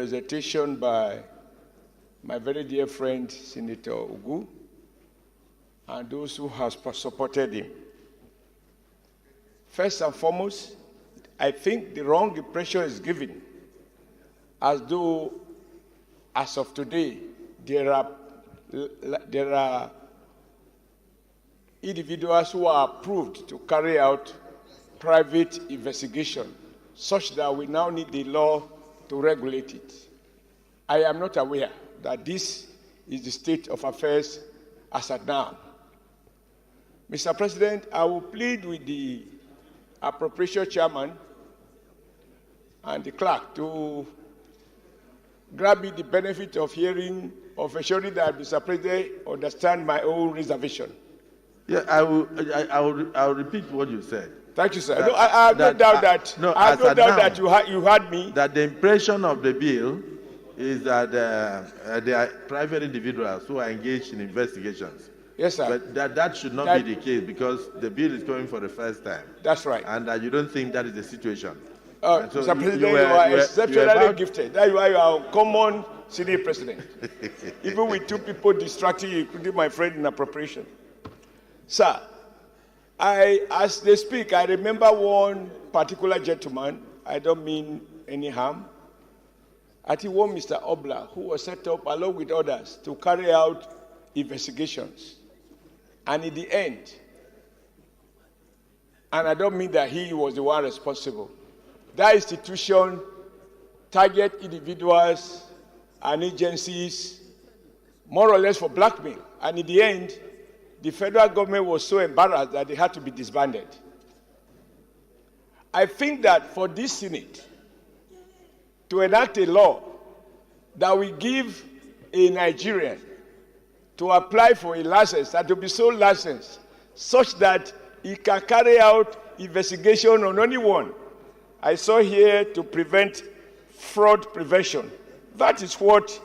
presentation by my very dear friend, Senator Ugu, and those who have supported him. First and foremost, I think the wrong impression is given as though, as of today, there are individuals who are approved to carry out private investigation, such that we now need the law to regulate it. I am not aware that this is the state of affairs as at now. Mr. President, I will plead with the appropriation chairman and the clerk to grant me the benefit of hearing, of assuring that Mr. President understand my own reservation. Yeah, I will repeat what you said. Thank you, sir. No, I have no doubt that you heard me. That the impression of the bill is that there are private individuals who are engaged in investigations. Yes, sir. But that should not be the case, because the bill is coming for the first time. That's right. And you don't think that is the situation. So Mr. President, you are exceptionally gifted. That's why you are a common senior president. Even with two people distracting you, including my friend in appropriation. Sir, as they speak, I remember one particular gentleman, I don't mean any harm, I think one Mr. Obla, who was set up along with others to carry out investigations. And in the end, and I don't mean that he was the one responsible, that institution target individuals and agencies more or less for blackmail. And in the end, the federal government was so embarrassed that they had to be disbanded. I think that for this Senate to enact a law that will give a Nigerian to apply for a license and to be so licensed such that he can carry out investigation on anyone, I saw here to prevent fraud prevention. That is what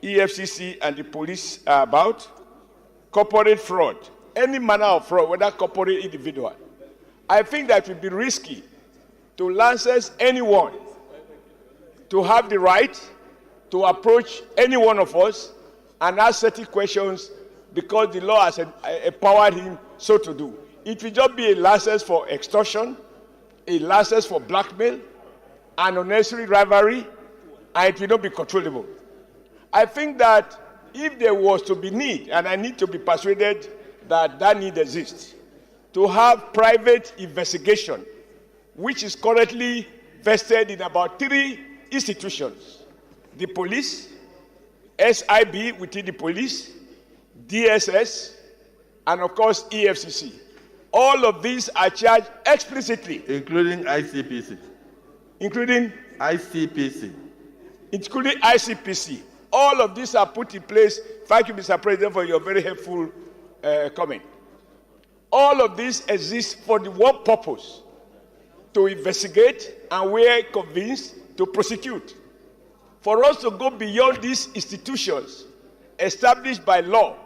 EFCC and the police are about. Corporate fraud, any manner of fraud, whether corporate, individual. I think that it would be risky to license anyone to have the right to approach any one of us and ask certain questions because the law has empowered him so to do. It will just be a license for extortion, a license for blackmail, an unnecessary rivalry, and it will not be controllable. I think that if there was to be need, and I need to be persuaded that that need exists, to have private investigation, which is currently vested in about 3 institutions: the police, SIB within the police, DSS, and of course EFCC. All of these are charged explicitly. Including ICPC. Including? ICPC. Including ICPC. All of these are put in place. Thank you, Mr. President, for your very helpful comment. All of this exists for the one purpose: to investigate and, where convinced, to prosecute. For us to go beyond these institutions established by law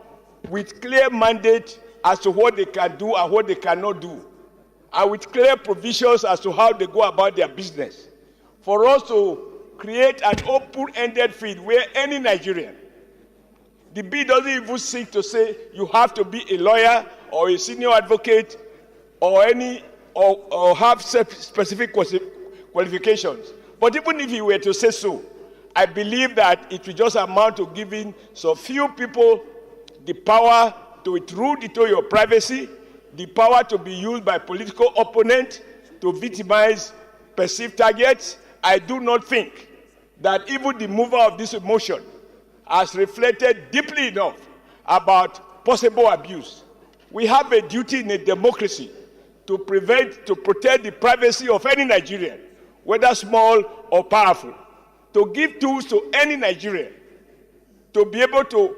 with clear mandate as to what they can do and what they cannot do, and with clear provisions as to how they go about their business. For us to create an open-ended field where any Nigerian, the bill doesn't even seek to say you have to be a lawyer or a senior advocate or have specific qualifications. But even if you were to say so, I believe that it will just amount to giving so few people the power to intrude into your privacy, the power to be used by political opponents to victimize perceived targets. I do not think that even the mover of this motion has reflected deeply enough about possible abuse. We have a duty in a democracy to protect the privacy of any Nigerian, whether small or powerful, to give tools to any Nigerian to be able to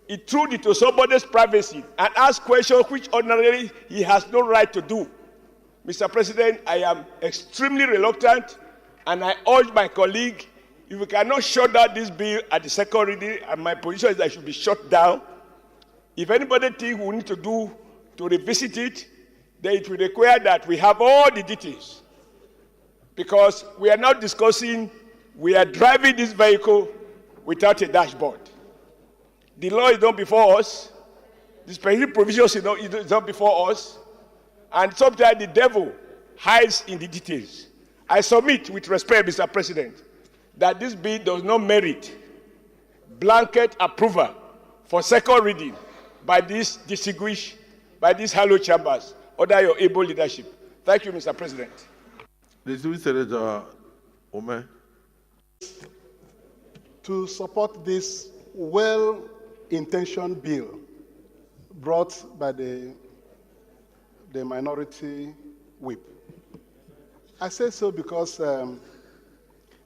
intrude into somebody's privacy and ask questions which ordinarily he has no right to do. Mr. President, I am extremely reluctant, and I urge my colleague, if we cannot shut down this bill at the second reading, and my position is that it should be shut down, if anybody thinks we need to do to revisit it, then it will require that we have all the details. Because we are now discussing We are driving this vehicle without a dashboard. The law is not before us. The specific provisions is not before us. And sometimes the devil hides in the details. I submit with respect, Mr. President, that this bill does not merit blanket approval for second reading by these distinguished, by these hallowed chambers under your able leadership. Thank you, Mr. President. The Distinguished Senator Umeh. To support this well-intentioned bill brought by the minority whip. I say so because the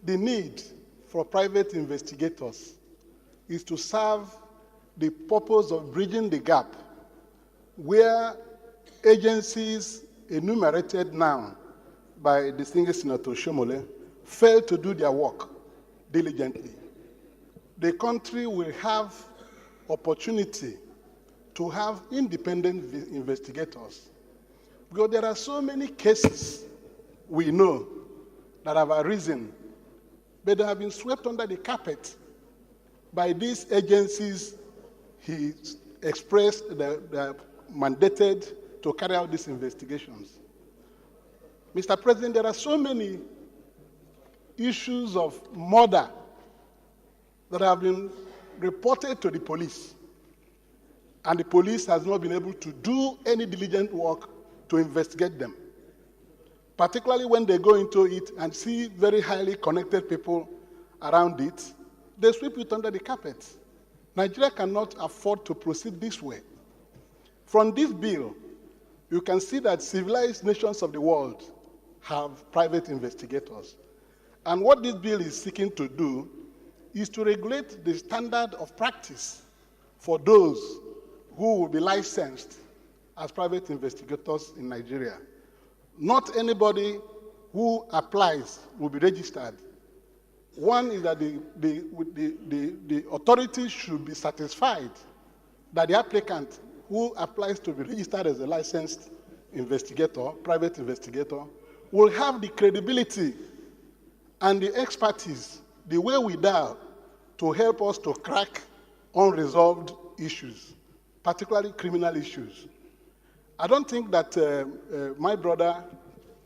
need for private investigators is to serve the purpose of bridging the gap where agencies enumerated now by distinguished Senator Oshiomhole fail to do their work diligently. The country will have opportunity to have independent investigators, because there are so many cases we know that have arisen, but they have been swept under the carpet by these agencies he expressed they're mandated to carry out these investigations. Mr. President, there are so many issues of murder that have been reported to the police, and the police has not been able to do any diligent work to investigate them, particularly when they go into it and see very highly connected people around it. They sweep it under the carpet. Nigeria cannot afford to proceed this way. From this bill, you can see that civilized nations of the world have private investigators. And what this bill is seeking to do is to regulate the standard of practice for those who will be licensed as private investigators in Nigeria. Not anybody who applies will be registered. One is that the authorities should be satisfied that the applicant who applies to be registered as a licensed investigator, private investigator, will have the credibility and the expertise, the wherewithal to help us to crack unresolved issues, particularly criminal issues. I don't think that my brother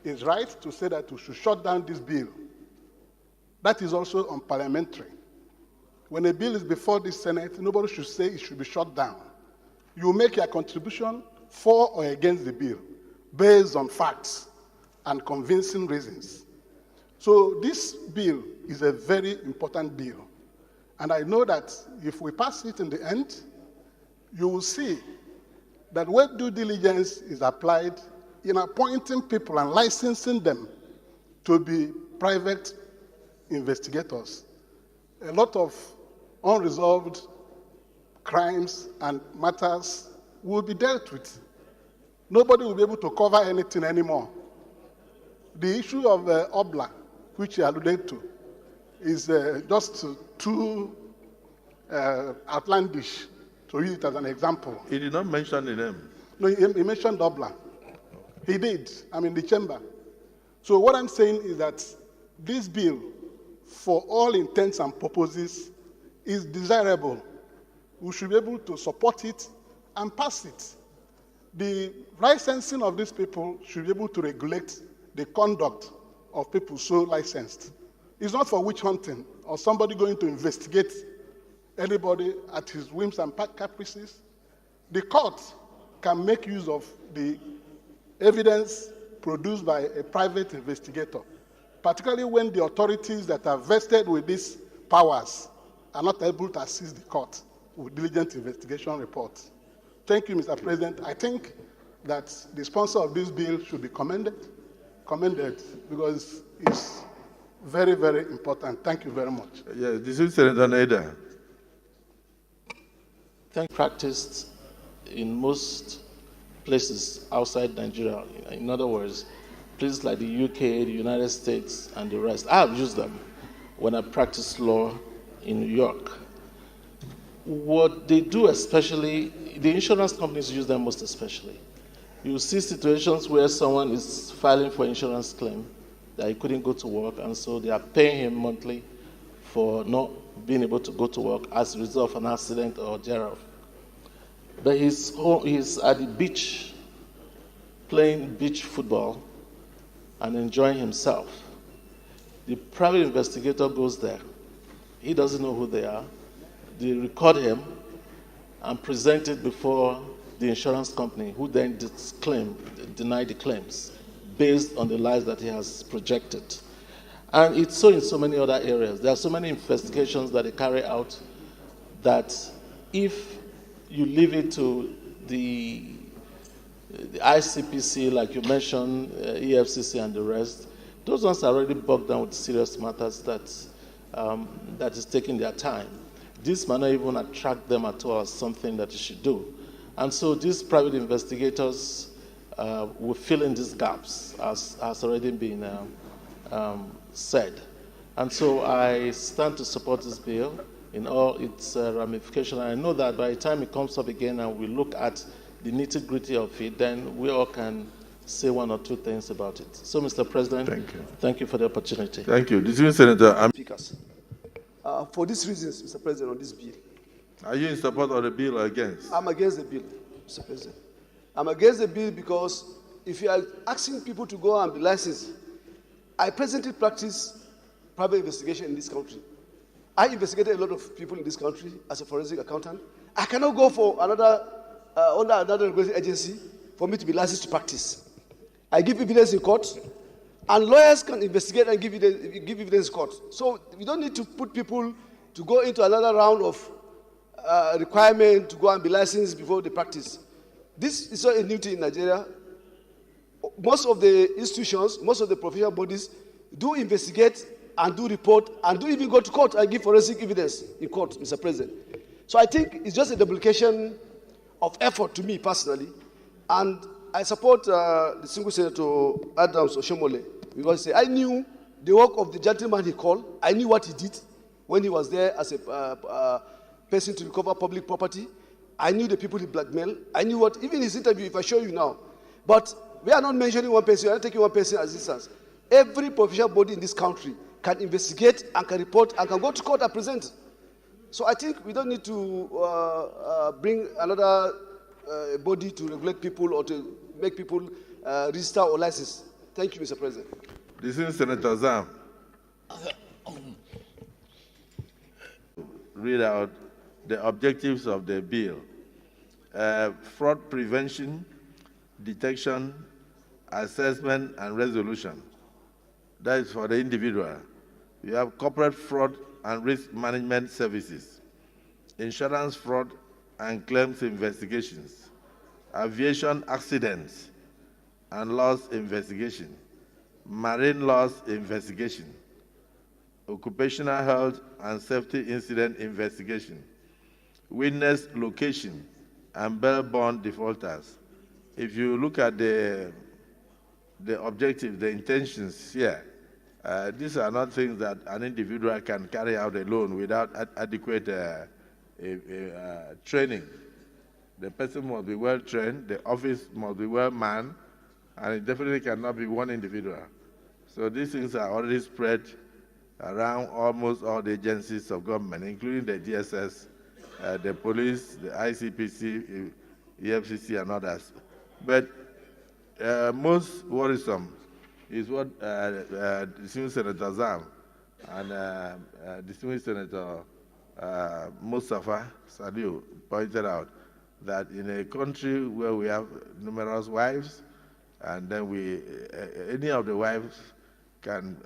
is right to say that we should shut down this bill. That is also unparliamentary. When a bill is before the Senate, nobody should say it should be shut down. You make your contribution for or against the bill based on facts and convincing reasons. So this bill is a very important bill. And I know that if we pass it in the end, you will see that where due diligence is applied in appointing people and licensing them to be private investigators, a lot of unresolved crimes and matters will be dealt with. Nobody will be able to cover anything anymore. The issue of Obla, which he alluded to, is just too outlandish to use it as an example. He did not mention the name. No, he mentioned Obla. He did. I'm in the chamber. So what I'm saying is that this bill, for all intents and purposes, is desirable. We should be able to support it and pass it. The licensing of these people should be able to regulate the conduct of people so licensed. It's not for witch hunting or somebody going to investigate anybody at his whims and caprices. The court can make use of the evidence produced by a private investigator, particularly when the authorities that are vested with these powers are not able to assist the court with diligent investigation reports. Thank you, Mr. President. I think that the sponsor of this bill should be commended because it's very, very important. Thank you very much. Yes, this is Senator Naida. Practiced in most places outside Nigeria. In other words, places like the UK, the United States, and the rest. I have used them when I practiced law in New York. What they do especially, the insurance companies use them most especially. You see situations where someone is filing for insurance claim that he couldn't go to work, and so they are paying him monthly for not being able to go to work as a result of an accident or thereof. But he's at the beach playing beach football and enjoying himself. The private investigator goes there. He doesn't know who they are. They record him and present it before the insurance company, who then deny the claims based on the lies that he has projected. And it's so in so many other areas. There are so many investigations that they carry out that if you leave it to the ICPC, like you mentioned, EFCC and the rest, those ones are already bogged down with serious matters that is taking their time. This might not even attract them at all as something that you should do. And so these private investigators will fill in these gaps, as has already been said. And so I stand to support this bill in all its ramifications. I know that by the time it comes up again and we look at the nitty-gritty of it, then we all can say one or two things about it. So, Mr. President, thank you for the opportunity. Thank you. Distinguished Senator. Speakers. For these reasons, Mr. President, on this bill. Are you in support of the bill or against? I'm against the bill, Mr. President. I'm against the bill because if you are asking people to go and be licensed, I presently practice private investigation in this country. I investigated a lot of people in this country as a forensic accountant. I cannot go for under another regulatory agency for me to be licensed to practice. I give evidence in court, and lawyers can investigate and give evidence in court. So we don't need to put people to go into another round of requirement to go and be licensed before they practice. This is not a new thing in Nigeria. Most of the institutions, most of the professional bodies do investigate and do report and do even go to court and give forensic evidence in court, Mr. President. So I think it's just a duplication of effort to me personally. And I support the single Senator Adams Oshiomhole because I knew the work of the gentleman he called. I knew what he did when he was there as a person to recover public property. I knew the people he blackmailed. I knew what, even his interview, if I show you now. But we are not mentioning one person, we are not taking one person as instance. Every professional body in this country can investigate and can report and can go to court and present. So I think we don't need to bring another body to regulate people or to make people register or license. Thank you, Mr. President. This is Senator Zam. Read out the objectives of the bill. Fraud prevention, detection, assessment, and resolution. That is for the individual. You have corporate fraud and risk management services, insurance fraud and claims investigations, aviation accidents and loss investigation, marine loss investigation, occupational health and safety incident investigation, witness location and bail bond defaulters. If you look at the objectives, the intentions here, these are not things that an individual can carry out alone without adequate training. The person must be well trained, the office must be well manned, and it definitely cannot be one individual. So these things are already spread around almost all the agencies of government, including the DSS, the police, the ICPC, EFCC, and others. But most worrisome is what distinguished Senator Zam and distinguished Senator Mustafa Sadiu pointed out, that in a country where we have numerous wives, and then any of the wives can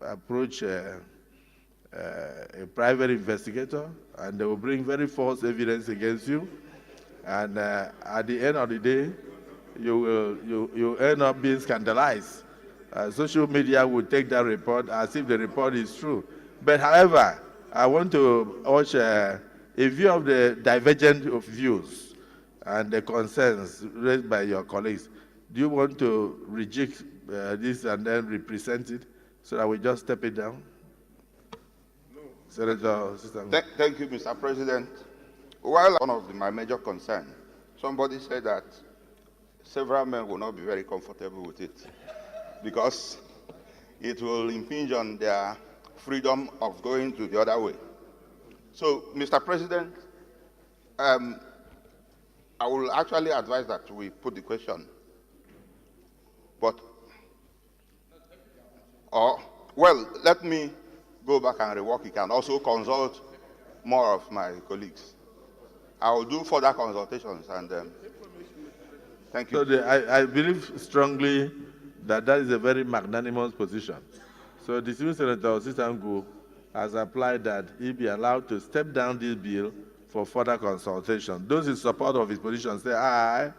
approach a private investigator, and they will bring very false evidence against you, and at the end of the day, you end up being scandalized. Social media will take that report as if the report is true. But however, I want to urge a view of the divergent views and the concerns raised by your colleagues. Do you want to reject this and then represent it so that we just step it down? No. Senator Thank you, Mr. President. While one of my major concerns, somebody said that several men will not be very comfortable with it because it will impinge on their freedom of going to the other way. So, Mr. President, I will actually advise that we put the question. But, well, let me go back and rework it and also consult more of my colleagues. I will do further consultations and thank you. So I believe strongly that is a very magnanimous position. So the Distinguished Senator Osisangu has applied that he be allowed to step down this bill for further consultation. Those in support of his position say aye.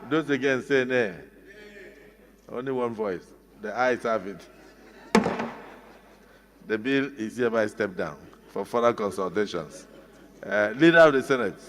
Those against say nay. Only one voice. The ayes have it. The bill is hereby stepped down for further consultations. Leader of the Senate.